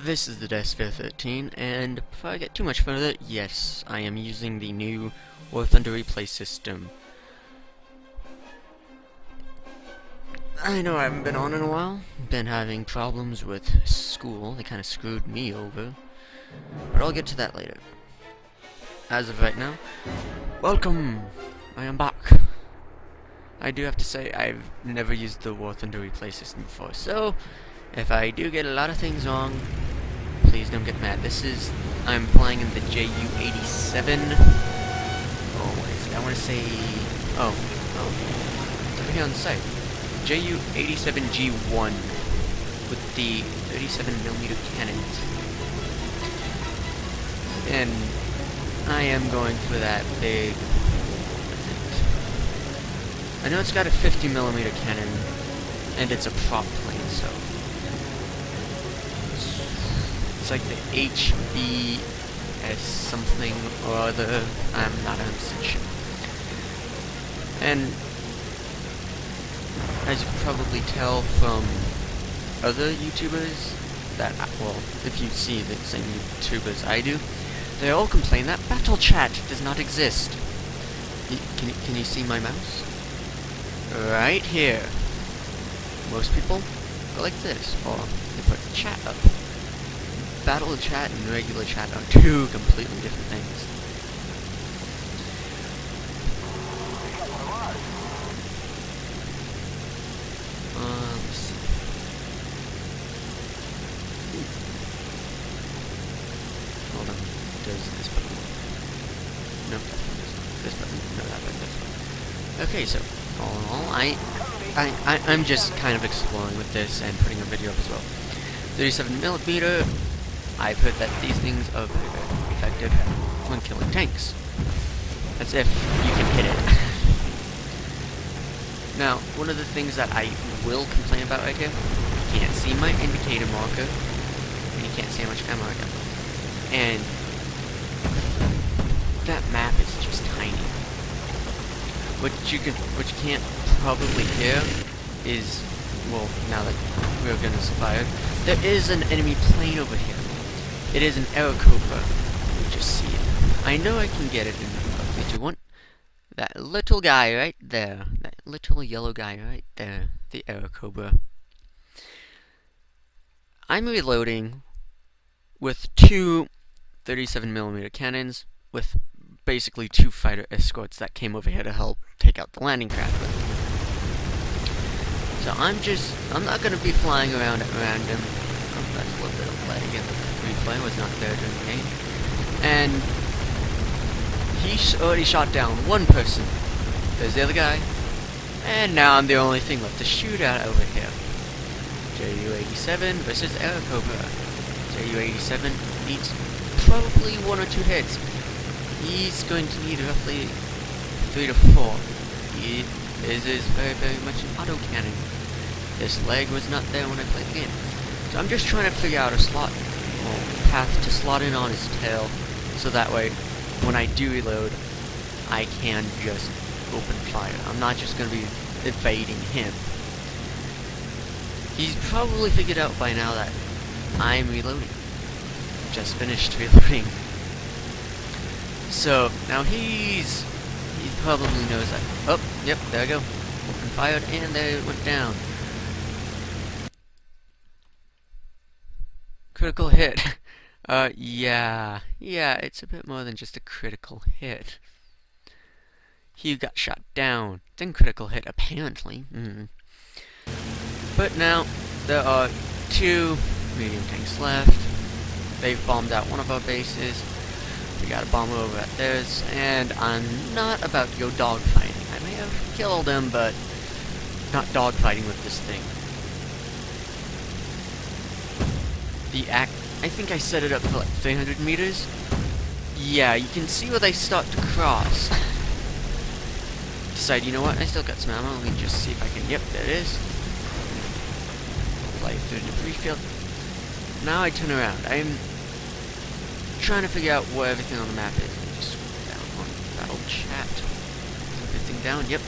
This is the Desphere 13, and before I get too much further, yes, I am using the new War Thunder replay system. I know I haven't been on in a while, been having problems with school, they kinda screwed me over, but I'll get to that later. As of right now, welcome! I am back! I do have to say, I've never used the War Thunder replay system before, so if I do get a lot of things wrong, please don't get mad. I'm playing in the JU-87. Oh, what is it? I want to say, it's over here on the site. JU-87G1 with the 37mm cannons. And I am going for that big, I know it's got a 50mm cannon, and it's a prop plane, so it's like the HBS something or other. I'm not 100% sure. And as you can probably tell from other YouTubers that, well, if you see the same YouTubers I do, they all complain that battle chat does not exist. Can you see my mouse? Right here. Most people go like this, or they put the chat up. Battle chat and regular chat are two completely different things. Let's see. Hold on. Does this button work? Nope, that one does not. This button? No, that button does not. Okay, so all in all, I'm just kind of exploring with this and putting a video up as well. 37mm. I've heard that these things are very effective when killing tanks. As if you can hit it. Now, one of the things that I will complain about right here, you can't see my indicator marker, and you can't see how much ammo I got. And that map is just tiny. What you can't probably hear is, well, now that we're gonna survive, there is an enemy plane over here. It is an Airacobra. You just see it. I know I can get it in the 321. That little guy right there. That little yellow guy right there. The Airacobra. I'm reloading with two 37mm cannons with basically two fighter escorts that came over here to help take out the landing craft with. So I'm not gonna be flying around at random. Oh, that's a little bit of lag again. Replay was not there during the game. And he's already shot down one person. There's the other guy. And now I'm the only thing left to shoot at over here. JU-87 versus Airacobra. JU-87 needs probably 1 or 2 hits. He's going to need roughly 3 to 4. His is very, very much an autocannon. This leg was not there when I played the game. So I'm just trying to figure out a path to slot in on his tail, so that way, when I do reload, I can just open fire. I'm not just going to be evading him. He's probably figured out by now that I'm reloading. Just finished reloading. So, now he probably knows that. Oh, yep, there we go. Open fired, and there it went down. Critical hit. Yeah, it's a bit more than just a critical hit. He got shot down, then critical hit, apparently. But now, there are 2 medium tanks left. They've bombed out one of our bases. We got a bomber over at theirs, and I'm not about to go dogfighting. I may have killed him, but not dogfighting with this thing. I think I set it up for like 300 meters. Yeah, you can see where they start to cross. Decide, you know what, I still got some ammo, let me just see if I can, yep, there it is. Fly through the debris field. Now I turn around. I'm trying to figure out where everything on the map is. Let me just scroll down on battle chat. Is everything down? Yep.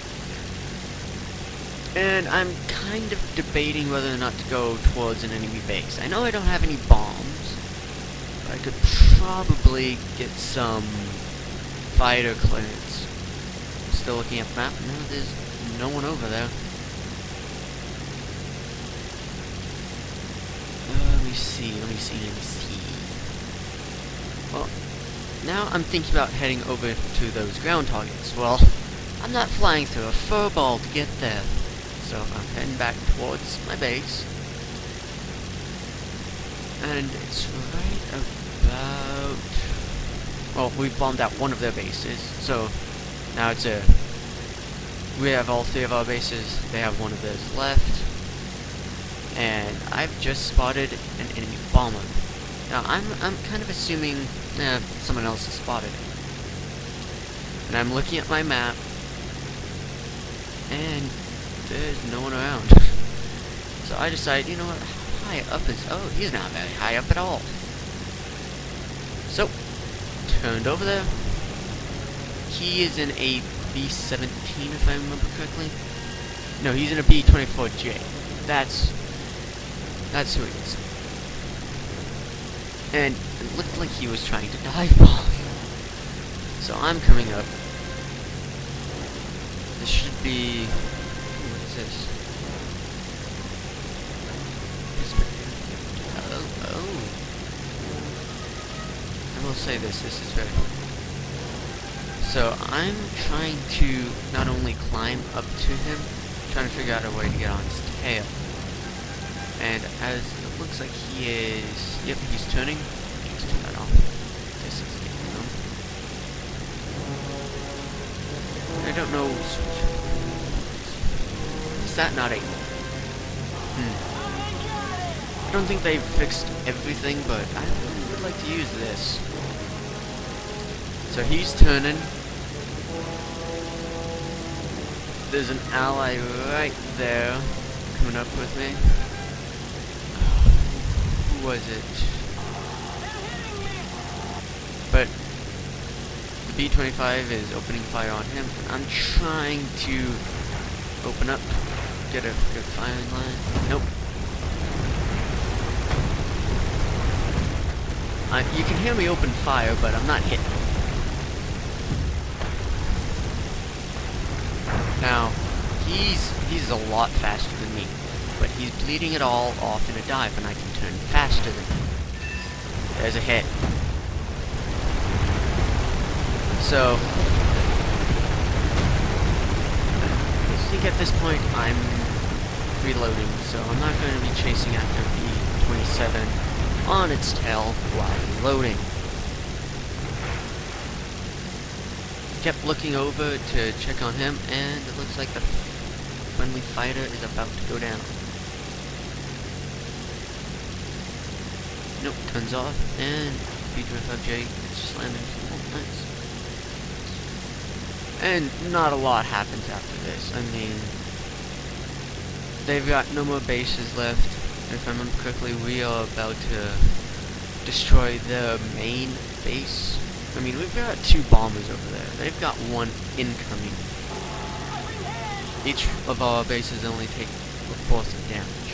And I'm kind of debating whether or not to go towards an enemy base. I know I don't have any bombs, I could probably get some fighter clearance. Still looking at the map. No, there's no one over there. Let me see. Well, now I'm thinking about heading over to those ground targets. Well, I'm not flying through a fur ball to get there. So I'm heading back towards my base. And it's right about... Well, we've bombed out one of their bases. So now it's a... We have all three of our bases. They have one of theirs left. And I've just spotted an enemy bomber. Now I'm kind of assuming someone else has spotted it. And I'm looking at my map, and there's no one around. So I decide, you know what? How high up is? Oh, he's not very high up at all. So turned over there. He is in a B-17, if I remember correctly. No, he's in a B-24J. That's who he is. And it looked like he was trying to dive bomb. So I'm coming up. This should be... What is this? Oh. I will say this is very... So I'm trying to not only climb up to him, trying to figure out a way to get on his tail. And as it looks like he is... Yep, he's turning. Let's turn that off. This is getting on. I don't know... Is that not a... I don't think they've fixed everything, but I really would like to use this. So he's turning. There's an ally right there coming up with me. Who was it? But the B-25 is opening fire on him, and I'm trying to open up, get a good firing line. Nope. You can hear me open fire, but I'm not hitting. Now, he's a lot faster than me, but he's bleeding it all off in a dive, and I can turn faster than him. There's a hit. So, I think at this point I'm reloading, so I'm not going to be chasing after B-27 on its tail while reloading. Kept looking over to check on him, and it looks like the friendly fighter is about to go down. Nope, turns off, and B-25J gets slammed into the wall. Nice. And not a lot happens after this. I mean, they've got no more bases left. If I remember correctly, we are about to destroy the main base. I mean, we've got 2 bombers over there. They've got 1 incoming. Each of our bases only take 1/4 of damage.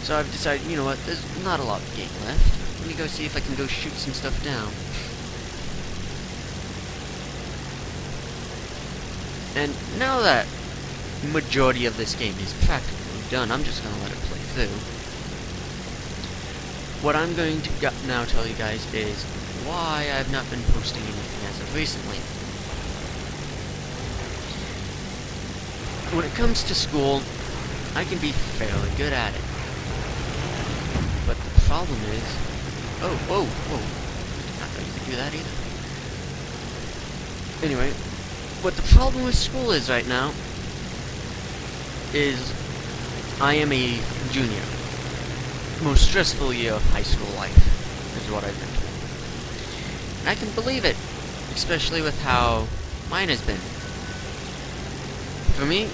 So I've decided, you know what, there's not a lot of game left. Let me go see if I can go shoot some stuff down. And now that majority of this game is practically done, I'm just going to let it play through. What I'm going to now tell you guys is why I've not been posting anything as of recently. When it comes to school, I can be fairly good at it. But the problem is... Oh, whoa. Did not know you could do that either. Anyway, what the problem with school is right now is I am a junior. Most stressful year of high school life is what I've been told. And I can believe it, especially with how mine has been. For me,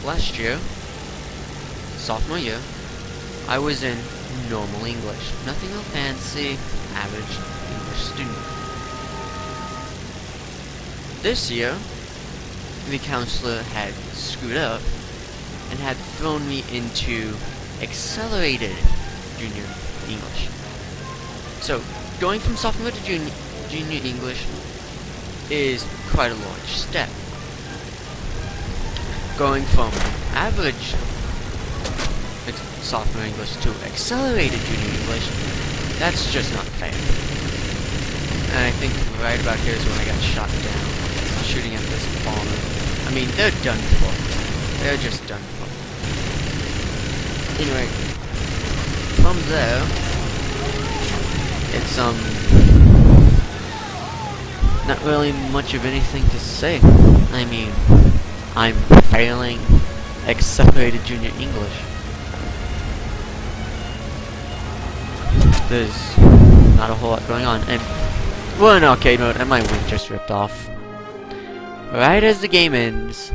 last year, sophomore year, I was in normal English. Nothing real fancy, average English student. This year, the counselor had screwed up and had thrown me into accelerated junior English. So, going from sophomore to junior English is quite a large step. Going from average sophomore English to accelerated junior English, that's just not fair. And I think right about here is when I got shot down, shooting at this bomber. I mean, they're done for. They're just done for. Anyway, from there, it's not really much of anything to say. I mean, I'm failing accelerated junior English. There's not a whole lot going on, and we're in arcade mode, and my wing just ripped off. Right as the game ends,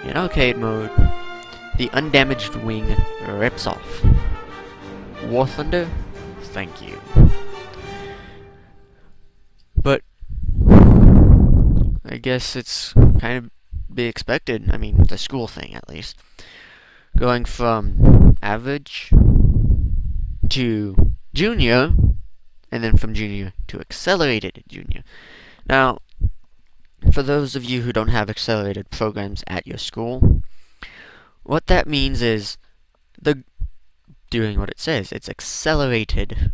in arcade mode, the undamaged wing rips off. War Thunder, thank you. But I guess it's kind of be expected. I mean, the school thing, at least. Going from average to junior, and then from junior to accelerated junior. Now, for those of you who don't have accelerated programs at your school, what that means is the doing what it says. It's accelerated.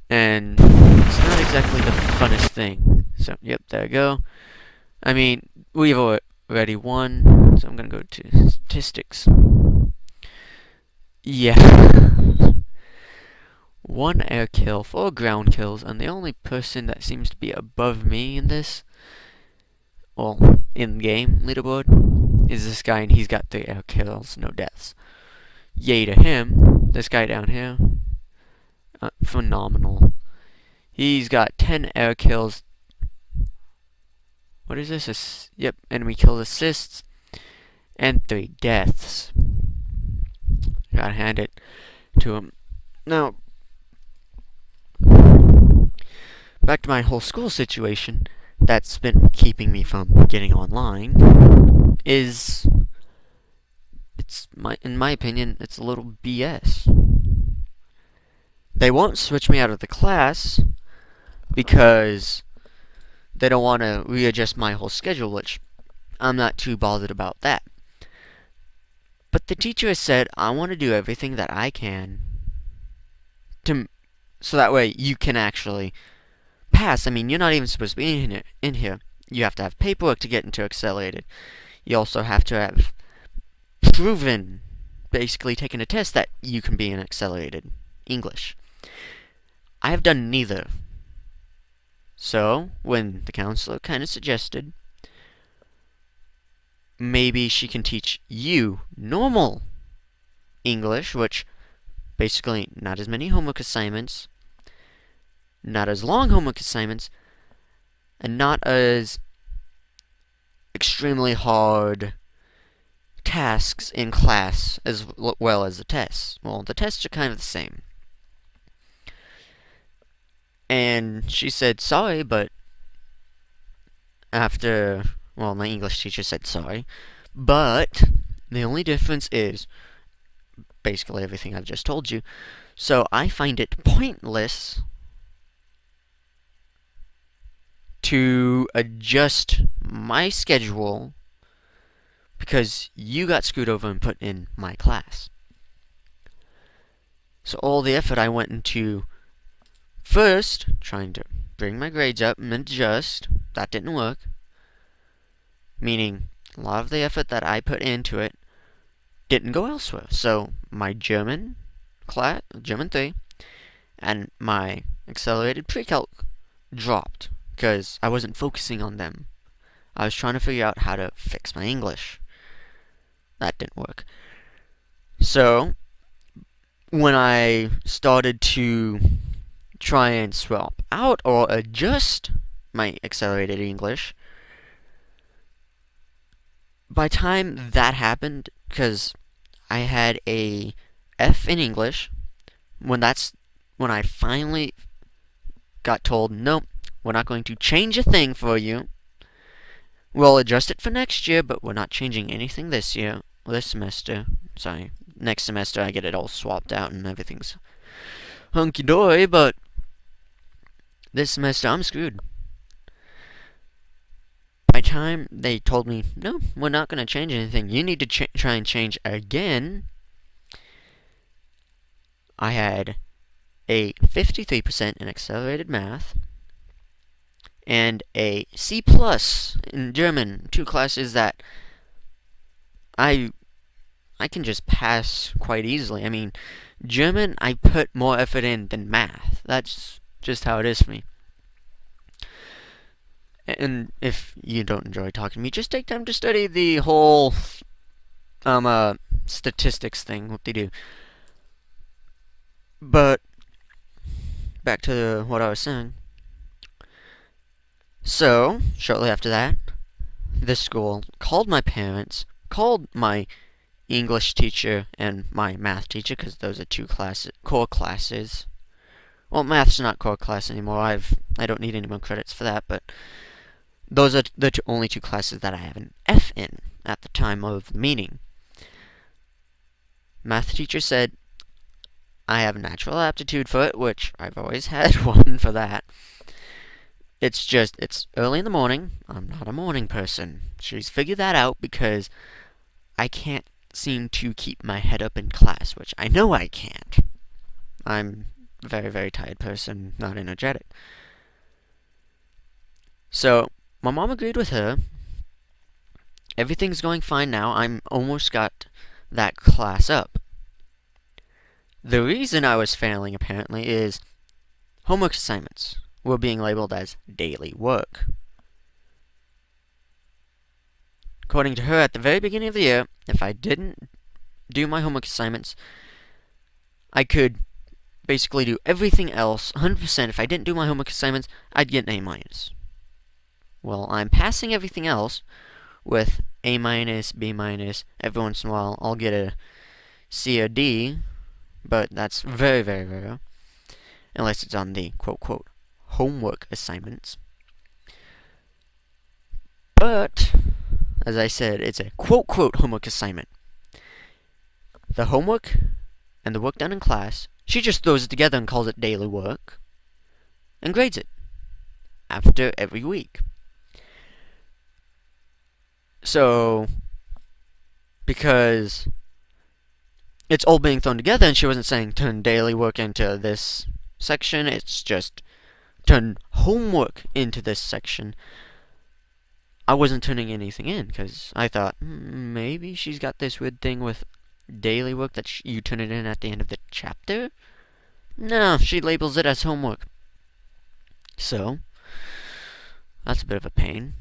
And it's not exactly the funnest thing. So, yep, there we go. I mean, we've already won, so I'm gonna go to statistics. Yeah. 1 air kill, 4 ground kills, and the only person that seems to be above me in this, well, in-game leaderboard, is this guy, and he's got 3 air kills, no deaths. Yay to him. This guy down here, phenomenal. He's got 10 air kills. What is this? Yep, enemy kill assists, and 3 deaths. Gotta hand it to him. Now, back to my whole school situation that's been keeping me from getting online is, in my opinion, it's a little BS. They won't switch me out of the class because they don't want to readjust my whole schedule, which I'm not too bothered about that. But the teacher has said, I want to do everything that I can so that way you can actually pass. I mean, you're not even supposed to be in here. You have to have paperwork to get into accelerated. You also have to have proven, basically taken a test that you can be in accelerated English. I have done neither. So, when the counselor kind of suggested maybe she can teach you normal English, which basically not as many homework assignments, not as long homework assignments, and not as extremely hard tasks in class as well as the tests. Well, the tests are kind of the same. And she said, sorry, but my English teacher said sorry, but the only difference is basically everything I've just told you. So I find it pointless to adjust my schedule because you got screwed over and put in my class. So all the effort I went into first trying to bring my grades up and adjust, that didn't work. Meaning, a lot of the effort that I put into it didn't go elsewhere. So, my German class, German 3, and my accelerated pre-calc dropped because I wasn't focusing on them. I was trying to figure out how to fix my English. That didn't work. So, when I started to try and swap out or adjust my accelerated English, by the time that happened, because I had a F in English, when I finally got told, nope, we're not going to change a thing for you. We'll adjust it for next year, but we're not changing anything this semester. Sorry, next semester I get it all swapped out and everything's hunky-dory, but this semester I'm screwed. By the time they told me, no, we're not going to change anything, you need to try and change again, I had a 53% in accelerated math, and a C plus in German, 2 classes that I can just pass quite easily. I mean, German, I put more effort in than math. That's just how it is for me. And if you don't enjoy talking to me, just take time to study the whole statistics thing, what they do. But back to what I was saying. So, shortly after that, the school called my parents, called my English teacher and my math teacher, because those are 2 core classes. Well, math's not core class anymore. I don't need any more credits for that, but those are the only 2 classes that I have an F in at the time of the meeting. Math teacher said I have natural aptitude for it, which I've always had one for that. It's just, it's early in the morning. I'm not a morning person. She's figured that out because I can't seem to keep my head up in class, which I know I can't. I'm a very, very tired person, not energetic. So, my mom agreed with her. Everything's going fine now. I'm almost got that class up. The reason I was failing, apparently, is homework assignments were being labeled as daily work. According to her, at the very beginning of the year, if I didn't do my homework assignments, I could basically do everything else 100%. If I didn't do my homework assignments, I'd get an A-. Well, I'm passing everything else with A-, B-. Every once in a while, I'll get a C or D, but that's very, very rare. Unless it's on the quote-quote homework assignments. But, as I said, it's a quote-quote homework assignment. The homework and the work done in class, she just throws it together and calls it daily work, and grades it after every week. So, because it's all being thrown together, and she wasn't saying turn daily work into this section, it's just turn homework into this section. I wasn't turning anything in, because I thought, maybe she's got this weird thing with daily work that you turn it in at the end of the chapter? No, she labels it as homework. So, that's a bit of a pain.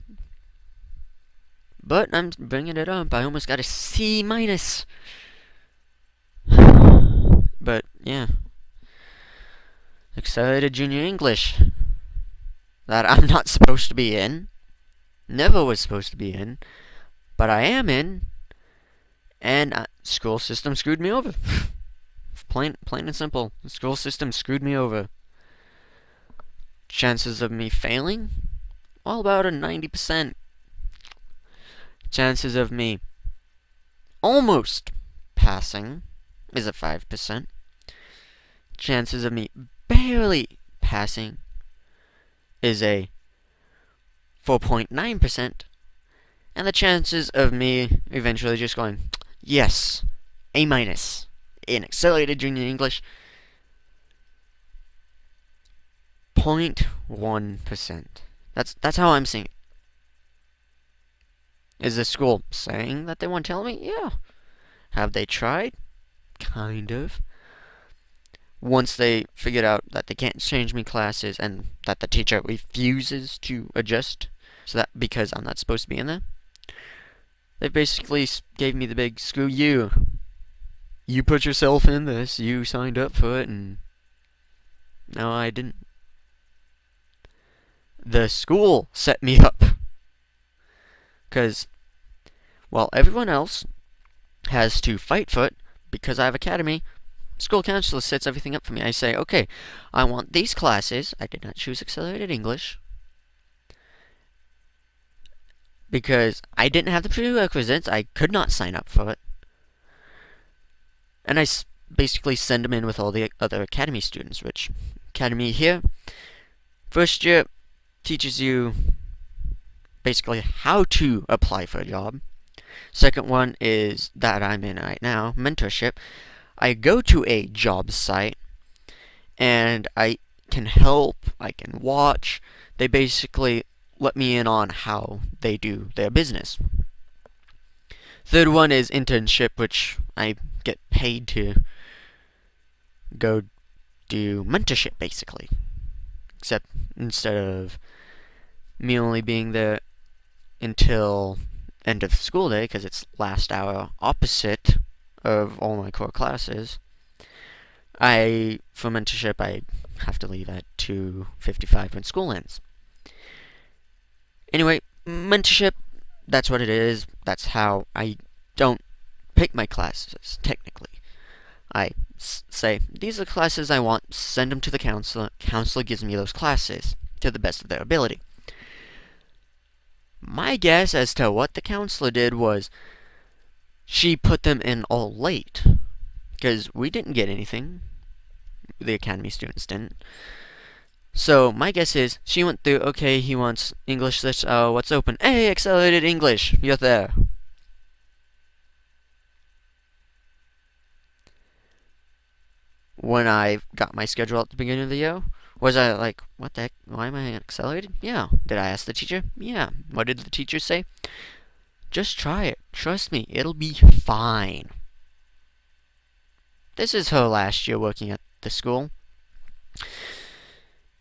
But I'm bringing it up. I almost got a C-. But, yeah. Accelerated Junior English. That I'm not supposed to be in. Never was supposed to be in. But I am in. And school system screwed me over. Plain and simple. The school system screwed me over. Chances of me failing? All about a 90%. Chances of me almost passing is a 5%. Chances of me barely passing is a 4.9%. And the chances of me eventually just going, yes, A- in Accelerated Junior English, 0.1%. That's how I'm seeing it. Is the school saying that they want to tell me? Yeah. Have they tried? Kind of. Once they figured out that they can't change me classes and that the teacher refuses to adjust, so that because I'm not supposed to be in there, they basically gave me the big screw you. You put yourself in this, you signed up for it, and no, I didn't. The school set me up. Because while everyone else has to fight for it, because I have academy, school counselor sets everything up for me. I say, okay, I want these classes. I did not choose Accelerated English, because I didn't have the prerequisites. I could not sign up for it. And I basically send them in with all the other academy students, which academy here, first year teaches you basically how to apply for a job. Second one is that I'm in right now, mentorship. I go to a job site and I can help, I can watch. They basically let me in on how they do their business. Third one is internship, which I get paid to go do mentorship basically. Except instead of me only being there until end of school day, because it's last hour opposite of all my core classes, for mentorship, I have to leave at 2:55 when school ends. Anyway, mentorship, that's what it is. That's how I don't pick my classes, technically. I say, these are the classes I want, send them to the counselor. Counselor gives me those classes to the best of their ability. My guess as to what the counselor did was she put them in all late, because we didn't get anything. The academy students didn't. So my guess is she went through, okay, he wants English this, what's open? Hey, accelerated English, you're there. When I got my schedule at the beginning of the year, was I like, what the heck, why am I accelerated? Yeah. Did I ask the teacher? Yeah. What did the teacher say? Just try it. Trust me, it'll be fine. This is her last year working at the school.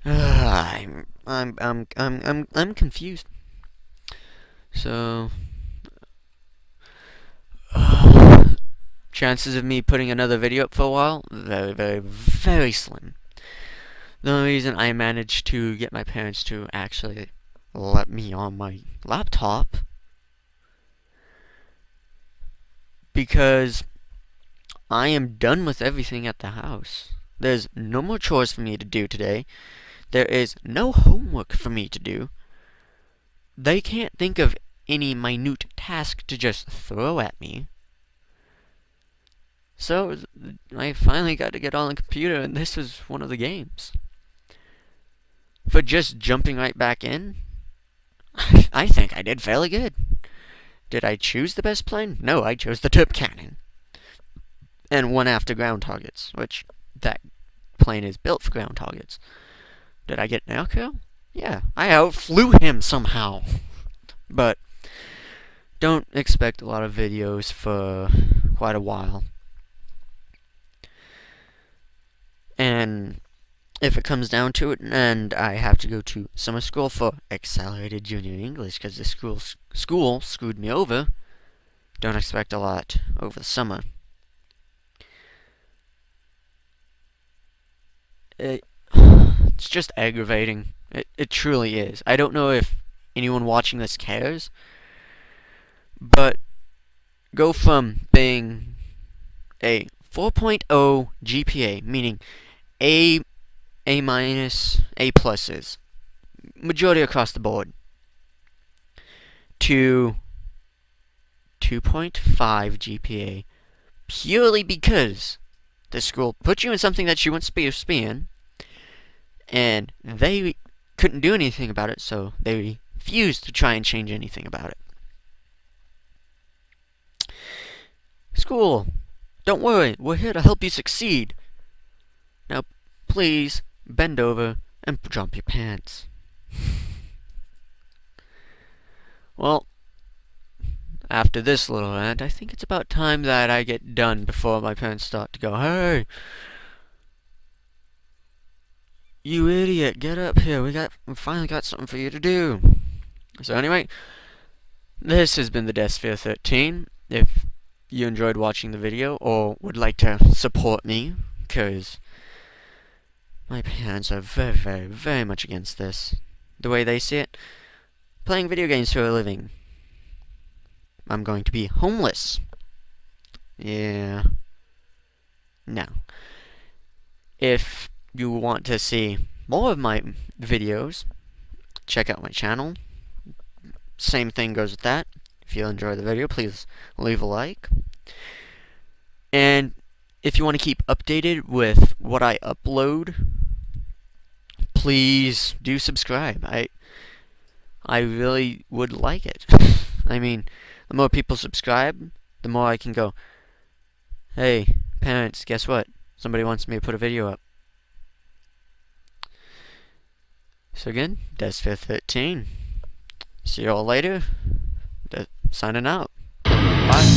I'm confused. So, chances of me putting another video up for a while, very, very, very slim. The only reason I managed to get my parents to actually let me on my laptop, because I am done with everything at the house. There's no more chores for me to do today. There is no homework for me to do. They can't think of any minute task to just throw at me. So I finally got to get on the computer, and this was one of the games. For just jumping right back in, I think I did fairly good. Did I choose the best plane? No, I chose the Turp Cannon. And one after ground targets, which that plane is built for ground targets. Did I get an air kill? Yeah, I outflew him somehow. But don't expect a lot of videos for quite a while. And if it comes down to it, and I have to go to summer school for accelerated junior English because the school screwed me over, don't expect a lot over the summer. It's just aggravating. It truly is. I don't know if anyone watching this cares, but go from being a 4.0 GPA, meaning A minus, A pluses, majority across the board, to 2.5 GPA, purely because the school put you in something that you weren't supposed to be in, and they couldn't do anything about it, so they refused to try and change anything about it. School, don't worry, we're here to help you succeed. Now, please bend over and drop your pants. Well, after this little rant, I think it's about time that I get done before my parents start to go, hey, you idiot, get up here, we finally got something for you to do. So anyway, this has been the Deathsphere 13. If you enjoyed watching the video, or would like to support me, because my parents are very, very, very much against this. The way they see it, playing video games for a living. I'm going to be homeless. Yeah. Now, if you want to see more of my videos, check out my channel. Same thing goes with that. If you enjoy the video, please leave a like. And if you want to keep updated with what I upload, please do subscribe. I really would like it. I mean, the more people subscribe, the more I can go, hey, parents, guess what? Somebody wants me to put a video up. So again, Desfair13. See you all later. Signing out. Bye.